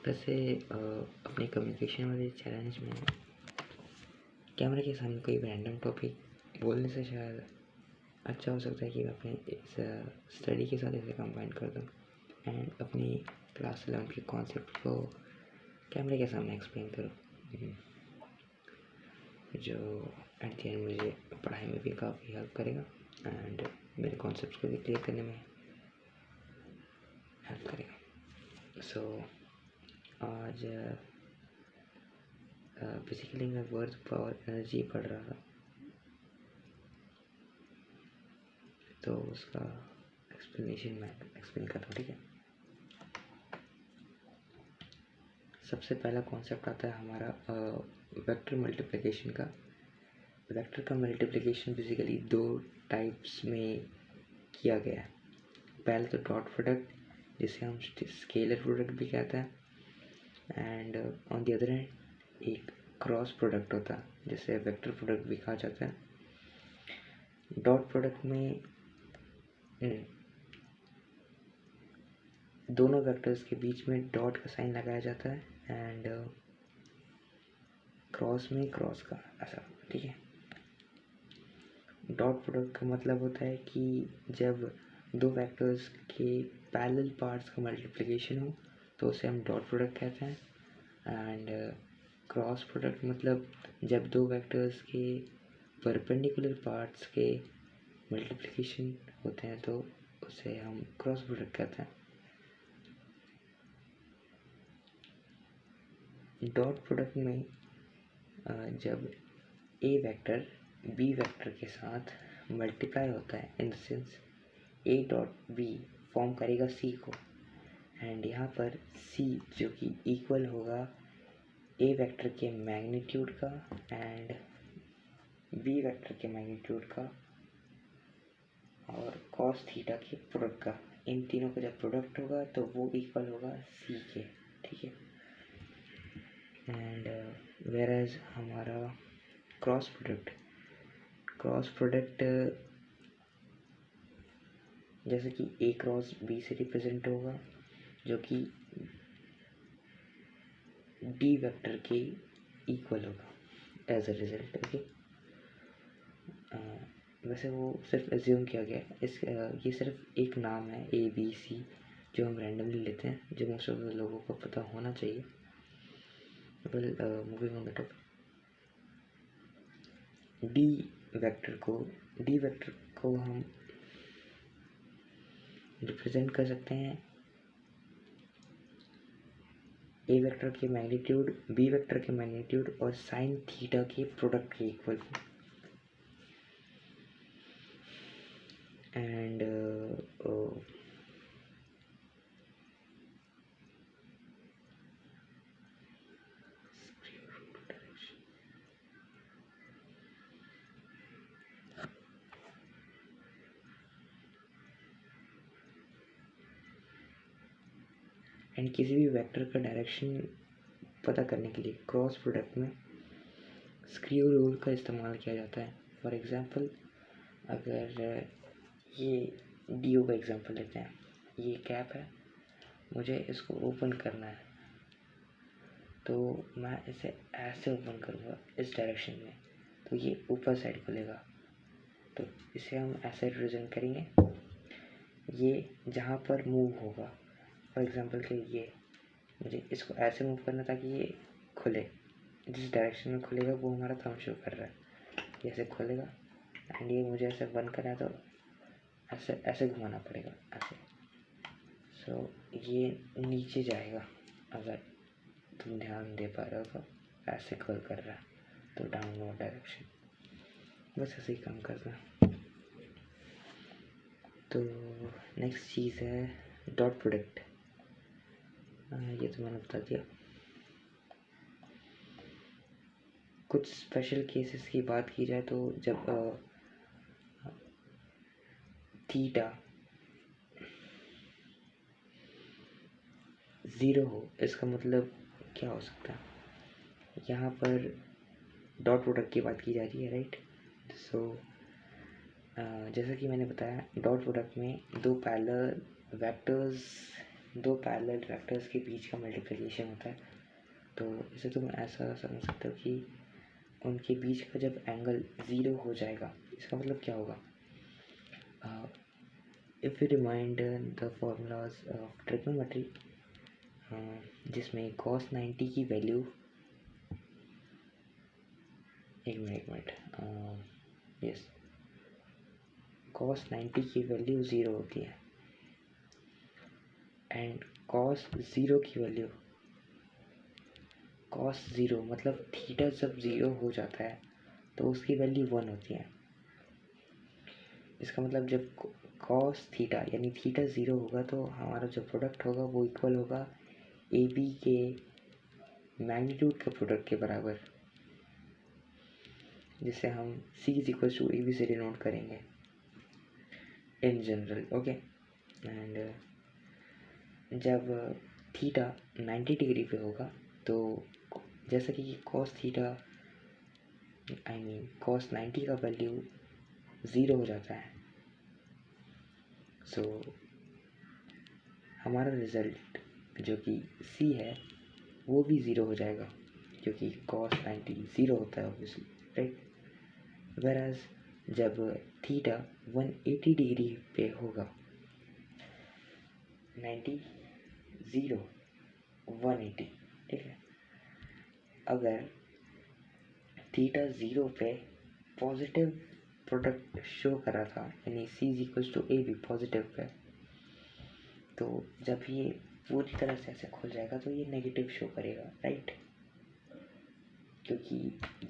वैसे अपने कम्युनिकेशन वाले चैलेंज में कैमरे के सामने कोई रैंडम टॉपिक बोलने से शायद अच्छा हो सकता है कि मैं अपने इस स्टडी के साथ इसे कंबाइन कर दूँ एंड अपनी क्लास 11 के कॉन्सेप्ट को कैमरे के सामने एक्सप्लेन करूँ, जो एट द एंड मुझे पढ़ाई में भी काफ़ी हेल्प करेगा एंड मेरे कॉन्सेप्ट्स को भी क्लियर करने में हेल्प करेगा। सो आज बेसिकली मैं वर्थ पावर एनर्जी पढ़ रहा था, तो उसका एक्सप्लेनेशन मैं एक्सप्लेन कर रहा हूँ। ठीक है, सबसे पहला कॉन्सेप्ट आता है हमारा वेक्टर मल्टीप्लिकेशन का। वेक्टर का मल्टीप्लिकेशन बेसिकली दो टाइप्स में किया गया है। पहले तो डॉट प्रोडक्ट, जिसे हम स्केलर प्रोडक्ट भी कहते हैं, and on the other hand एक क्रॉस प्रोडक्ट होता है जिसे वेक्टर प्रोडक्ट भी कहा जाता है। डॉट प्रोडक्ट में दोनों वेक्टर्स के बीच में डॉट का साइन लगाया जाता है एंड क्रॉस में क्रॉस का ऐसा। ठीक है, डॉट प्रोडक्ट का मतलब होता है कि जब दो वेक्टर्स के पैरेलल पार्ट्स का मल्टीप्लिकेशन हो तो उसे हम डॉट प्रोडक्ट कहते हैं। एंड क्रॉस प्रोडक्ट मतलब जब दो वेक्टर्स के परपेंडिकुलर पार्ट्स के मल्टीप्लिकेशन होते हैं तो उसे हम क्रॉस प्रोडक्ट कहते हैं। डॉट प्रोडक्ट में जब ए वेक्टर बी वेक्टर के साथ मल्टीप्लाई होता है, in the sense A dot B form करेगा सी को, एंड यहाँ पर सी जो कि इक्वल होगा ए वेक्टर के मैग्नीट्यूड का एंड बी वेक्टर के मैग्नीट्यूड का और कॉस थीटा के प्रोडक्ट का। इन तीनों का जब प्रोडक्ट होगा तो वो इक्वल होगा सी के। ठीक है, एंड वेयरएज हमारा क्रॉस प्रोडक्ट जैसे कि ए क्रॉस बी से रिप्रेजेंट होगा, जो कि डी वेक्टर के इक्वल होगा एज अ रिजल्ट। ओके, वैसे वो सिर्फ एज्यूम किया गया है। ये सिर्फ एक नाम है ए बी सी जो हम रैंडमली लेते हैं, जो मोस्ट ऑफ द लोगों को पता होना चाहिए। Well, moving on the topic, D vector को हम रिप्रेजेंट कर सकते हैं ए वेक्टर के मैग्नीट्यूड, बी वेक्टर के मैग्नीट्यूड और साइन थीटा के प्रोडक्ट के इक्वल। एंड किसी भी वेक्टर का डायरेक्शन पता करने के लिए क्रॉस प्रोडक्ट में स्क्रू रूल का इस्तेमाल किया जाता है। फॉर एग्जांपल, अगर ये डी का एग्जांपल लेते हैं, ये कैप है, मुझे इसको ओपन करना है तो मैं इसे ऐसे ओपन करूँगा इस डायरेक्शन में, तो ये ऊपर साइड खुलेगा। तो इसे हम ऐसे रिप्रेजेंट करेंगे, ये जहाँ पर मूव होगा, फॉर एग्जांपल कि ये मुझे इसको ऐसे मूव करना ताकि ये खुले, जिस डायरेक्शन में खुलेगा वो हमारा थंब शो कर रहा है, ये ऐसे खुलेगा एंड ये मुझे ऐसे बंद करना है तो ऐसे ऐसे घुमाना पड़ेगा ऐसे। सो ये नीचे जाएगा, अगर तुम ध्यान दे पा रहे हो तो ऐसे खोल कर रहा है तो डाउनवर्ड डायरेक्शन, बस ऐसे ही काम करना। तो नेक्स्ट चीज़ है डॉट प्रोडक्ट। ये तो मैंने बता दिया। कुछ स्पेशल केसेस की बात की जाए तो जब थीटा 0 हो, इसका मतलब क्या हो सकता है, यहाँ पर डॉट प्रोडक्ट की बात की जा रही है, राइट। सो जैसा कि मैंने बताया, डॉट प्रोडक्ट में दो पैरेलल वेक्टर्स दो पैरेलल वेक्टर्स के बीच का मल्टीप्लिकेशन होता है। तो इसे तुम ऐसा समझ सकते हो कि उनके बीच का जब एंगल 0 हो जाएगा, इसका मतलब क्या होगा? If you remind the formulas of trigonometry, जिसमें cos 90 की वैल्यू, एक मिनट यस, cos 90 की वैल्यू 0 होती है एंड cos 0 की वैल्यू, cos 0 मतलब थीटा जब 0 हो जाता है तो उसकी वैल्यू 1 होती है। इसका मतलब जब cos थीटा यानी थीटा 0 होगा तो हमारा जो प्रोडक्ट होगा वो इक्वल होगा ए बी के मैग्नीट्यूड के प्रोडक्ट के बराबर, जिसे हम C is equal to A B से डिनोट करेंगे इन जनरल। ओके, एंड जब थीटा 90 डिग्री पे होगा तो जैसा कि cos थीटा cos 90 का वैल्यू 0 हो जाता है, सो हमारा रिज़ल्ट जो कि C है वो भी 0 हो जाएगा, क्योंकि cos 90 0 होता है ऑब्वियसली, राइट। वेराज जब थीटा 180 डिग्री पे होगा, 90 0 180, ठीक है। अगर थीटा 0 पे पॉजिटिव प्रोडक्ट शो करा था, यानी C is equal to A B positive पे, तो जब ये पूरी तरह से ऐसे खुल जाएगा तो ये नेगेटिव शो करेगा, राइट, क्योंकि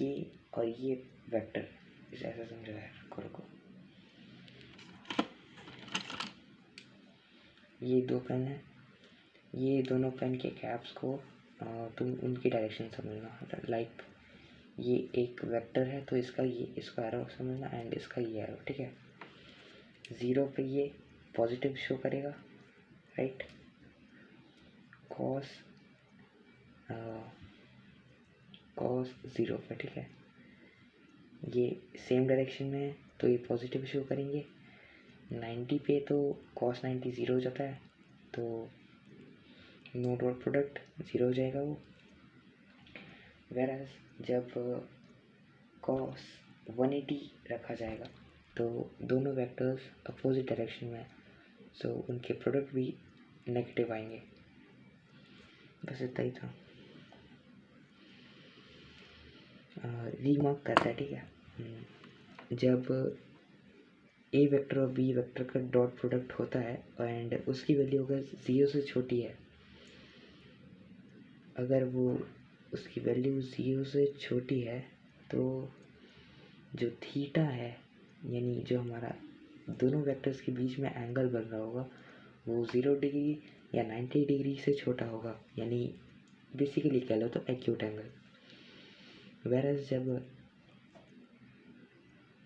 ये और ये वेक्टर, इसे ऐसा समझो है, रुको, ये दो पेन है, ये दोनों पेन के कैप्स को तुम उनकी डायरेक्शन समझना, लाइक ये एक वेक्टर है तो इसका ये इसका एरो समझना एंड इसका ये एरो, ठीक है। 0 पे ये पॉजिटिव शो करेगा, राइट, cos 0 पे, ठीक है। ये सेम डायरेक्शन में है तो ये पॉजिटिव शो करेंगे। 90 पे तो cos 90 0 हो जाता है, तो नो डॉट प्रोडक्ट 0 हो जाएगा वो। वेराज जब cos 180 रखा जाएगा तो दोनों वेक्टर्स अपोजिट डायरेक्शन में, सो उनके प्रोडक्ट भी नेगेटिव आएंगे। बस इतना ही था, रीमार्क करता है, ठीक है। जब ए वेक्टर और बी वेक्टर का डॉट प्रोडक्ट होता है एंड उसकी वैल्यू अगर 0 से छोटी है, अगर वो उसकी वैल्यू 0 से छोटी है तो जो थीटा है, यानी जो हमारा दोनों वेक्टर्स के बीच में एंगल बन रहा होगा वो 0 डिग्री या 90 डिग्री से छोटा होगा, यानी बेसिकली कह लो तो एक्यूट एंगल। वेरएज जब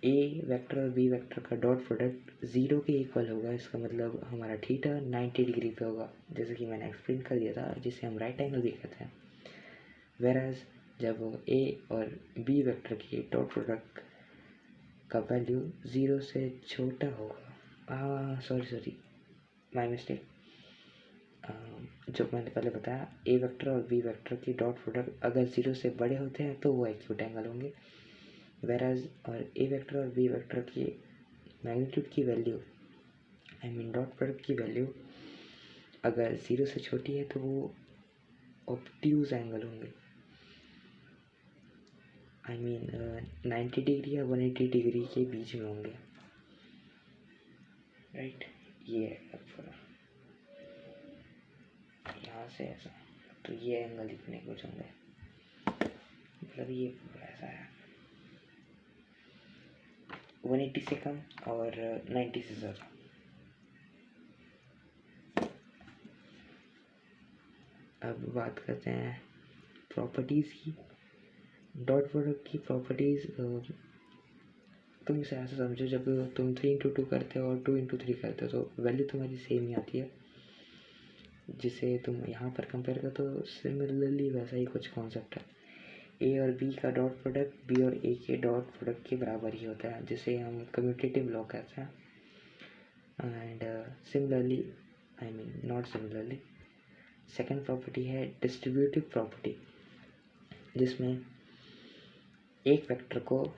ए वेक्टर और बी वेक्टर का डॉट प्रोडक्ट 0 के इक्वल होगा, इसका मतलब हमारा थीटा 90 डिग्री पे होगा, जैसे कि मैंने एक्सप्लेन कर दिया था, जिसे हम राइट एंगल भी कहते हैं। वेरएज जब ए और बी वेक्टर की डॉट प्रोडक्ट का वैल्यू 0 से छोटा होगा, सॉरी माय मिस्टेक, जो मैंने पहले बताया, ए वेक्टर और बी वेक्टर की डॉट प्रोडक्ट अगर 0 से बड़े होते हैं तो वो एक्यूट एंगल होंगे। वेराज और ए वेक्टर और बी वेक्टर की मैग्नीट्यूड की वैल्यू, डॉट प्रोडक्ट की वैल्यू अगर 0 से छोटी है तो वो ऑब्ट्यूज एंगल होंगे, 90 डिग्री या 180 डिग्री के बीच में होंगे, राइट। ये है यहाँ से ऐसा, तो ये एंगल इतने कुछ होंगे, मतलब ये ऐसा है 180 से कम और 90 से ज़्यादा। अब बात करते हैं प्रॉपर्टीज़ की। डॉट प्रोडक्ट की प्रॉपर्टीज़, तुम इसे ऐसा समझो, जब तुम 3 × 2 करते हो और 2 × 3 करते हो तो वैल्यू तुम्हारी सेम ही आती है, जिसे तुम यहाँ पर कंपेयर करते हो। सिमिलरली वैसा ही कुछ कॉन्सेप्ट है, ए और बी का डॉट प्रोडक्ट बी और ए के डॉट प्रोडक्ट के बराबर ही होता है, जिसे हम कम्यूटेटिव लॉ कहते हैं। And similarly I mean not similarly. Second property है डिस्ट्रीब्यूटिव प्रॉपर्टी, जिसमें एक वेक्टर को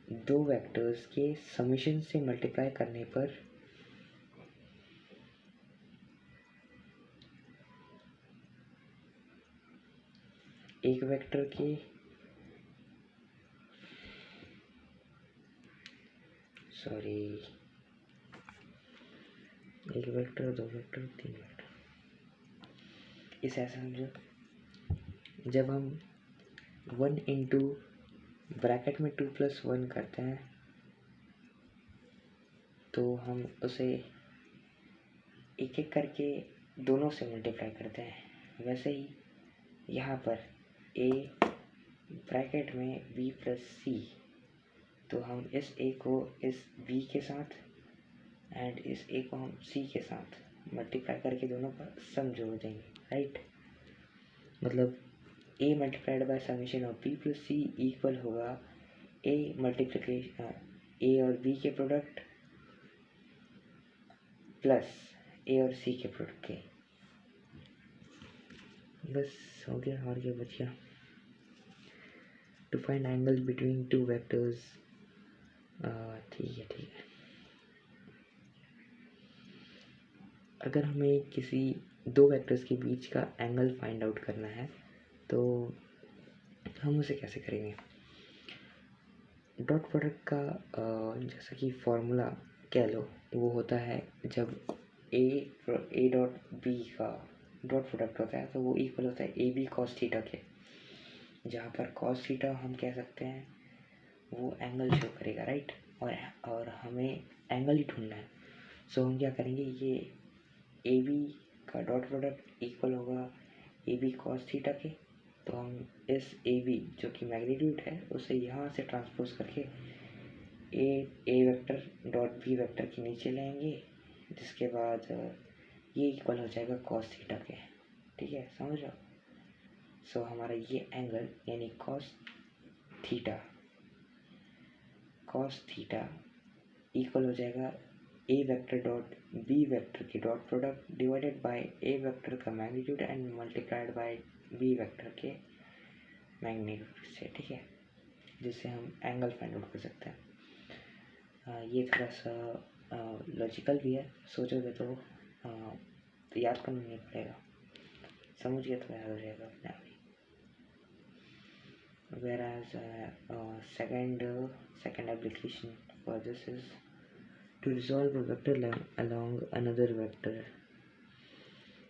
दो वेक्टर्स के समेशन से मल्टीप्लाई करने पर एक वेक्टर के एक वेक्टर, दो वेक्टर, तीन वेक्टर, इसे ऐसा समझो, जब हम 1 इंटू ब्रैकेट में 2+1 करते हैं तो हम उसे एक एक करके दोनों से मल्टीप्लाई करते हैं। वैसे ही यहाँ पर a ब्रैकेट में b+c, तो हम इस a को इस b के साथ एंड इस a को हम c के साथ मल्टीप्लाई करके दोनों का सम जोड़ देंगे, राइट। मतलब a multiplied by summation of b+c equal होगा a मल्टीप्लिकेशन a और b के प्रोडक्ट प्लस a और c के प्रोडक्ट के। बस हो गया, और क्या बच गया। To find angle between two vectors, ठीक है। अगर हमें किसी दो वेक्टर्स के बीच का एंगल फाइंड आउट करना है तो हम उसे कैसे करेंगे। डॉट प्रोडक्ट का जैसा कि फॉर्मूला कह लो, वो होता है जब ए डॉट बी का डॉट प्रोडक्ट होता है तो वो इक्वल होता है ए बी कॉस थीटा के, जहाँ पर कॉस थीटा हम कह सकते हैं वो एंगल शो करेगा, राइट। और हमें एंगल ही ढूंढना है। सो हम क्या करेंगे, ये ए बी का डॉट प्रोडक्ट इक्वल होगा ए बी कॉस थीटा के, तो हम इस ए बी जो कि मैग्नीट्यूड है उसे यहाँ से ट्रांसपोज करके ए वेक्टर डॉट बी वेक्टर के नीचे लाएंगे, जिसके बाद ये इक्वल हो जाएगा कॉस थीटा के, ठीक है, समझ लो। सो हमारा ये एंगल यानी कॉस थीटा इक्वल हो जाएगा A vector dot B vector के dot product divided by A vector का magnitude and multiplied by B vector के मैग्नीट्यूड से, ठीक है, जिससे हम एंगल फाइंड आउट कर सकते हैं। ये थोड़ा सा लॉजिकल भी है, सोचोगे तो याद करना नहीं पड़ेगा, समझ गया तो याद हो जाएगा अपने आप ही। Whereas second application for this is to resolve a vector along another vector,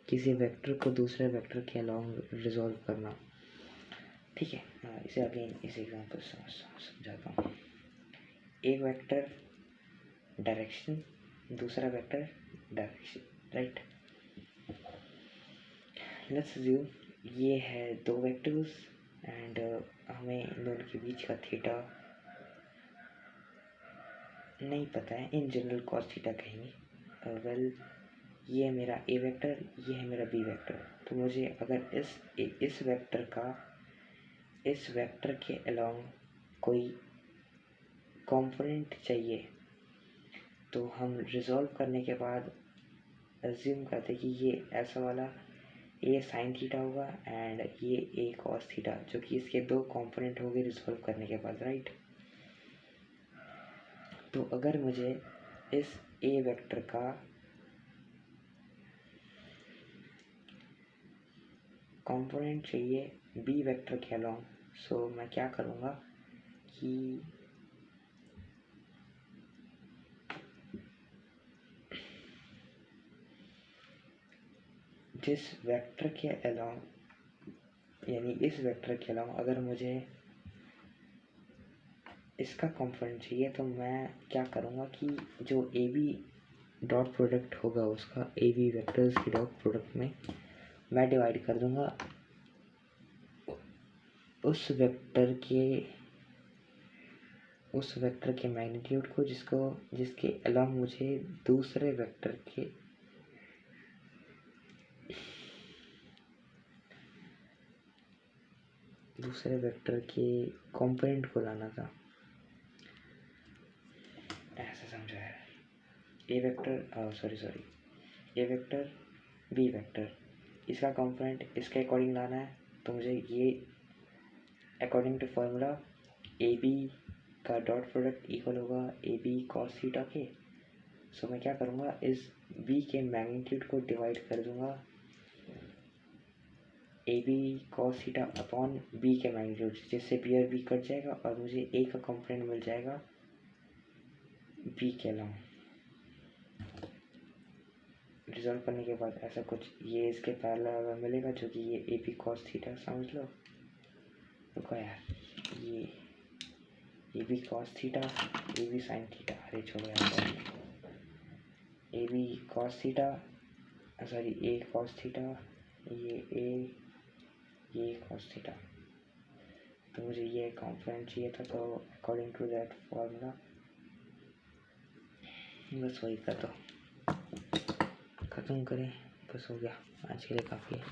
किसी वेक्टर को दूसरे वेक्टर के अलॉन्ग रिजॉल्व करना, ठीक है। इसे अगेन इस एग्जांपल से समझाता हूँ। एक वेक्टर डायरेक्शन, दूसरा vector direction, right. Let's assume ये है दो वेक्टर्स एंड हमें इन दोनों के बीच का थीटा नहीं पता है, इन जनरल कॉस थीटा कहेंगे। वेल ये है मेरा ए वेक्टर, ये है मेरा बी वेक्टर, तो मुझे अगर इस वेक्टर के अलोंग कोई कंपोनेंट चाहिए तो हम रिजॉल्व करने के बाद अज्यूम करते कि ये ऐसा वाला ए साइन थीटा होगा एंड ये ए कॉस थीटा, जो कि इसके दो कंपोनेंट हो गए रिजॉल्व करने के बाद, राइट। तो अगर मुझे इस ए वेक्टर का कंपोनेंट चाहिए बी वेक्टर के अलोंग, सो मैं क्या करूँगा कि जिस वेक्टर के अलोंग यानी इस वेक्टर के अलोंग अगर मुझे इसका कंपोनेंट चाहिए तो मैं क्या करूँगा कि जो ए बी डॉट प्रोडक्ट होगा उसका ए बी वेक्टर्स की डॉट प्रोडक्ट में मैं डिवाइड कर दूँगा उस वेक्टर के मैग्नीट्यूड को जिसके अलोंग मुझे दूसरे वेक्टर के कंपोनेंट को लाना था, ऐसा समझा है। A vector A vector B vector, इसका कंपोनेंट इसके अकॉर्डिंग लाना है, तो मुझे ये according to formula A B का डॉट प्रोडक्ट इक्वल होगा ए बी कॉस थीटा के। सो मैं क्या करूँगा, इस बी के मैग्नीट्यूड को डिवाइड कर दूँगा A B cos theta upon B के मैग्नीट्यूड, जिससे बी और बी कट जाएगा और मुझे ए का कंपोनेंट मिल जाएगा बी के अलावा। रिजॉल्व करने के बाद ऐसा कुछ ये इसके पैरेलल मिलेगा, जो कि ये ए बी कॉस थीटा समझ लो। रुको यार, ये B cos theta, A B sine theta, अरे छोड़ो यार, A B cos theta, sorry A cos theta, ये कॉस थीटा। तो मुझे ये कंपोनेंट चाहिए था, तो अकॉर्डिंग टू दैट फॉर्मूला बस वही कर दो, ख़त्म करें, बस हो गया, आज के लिए काफ़ी है।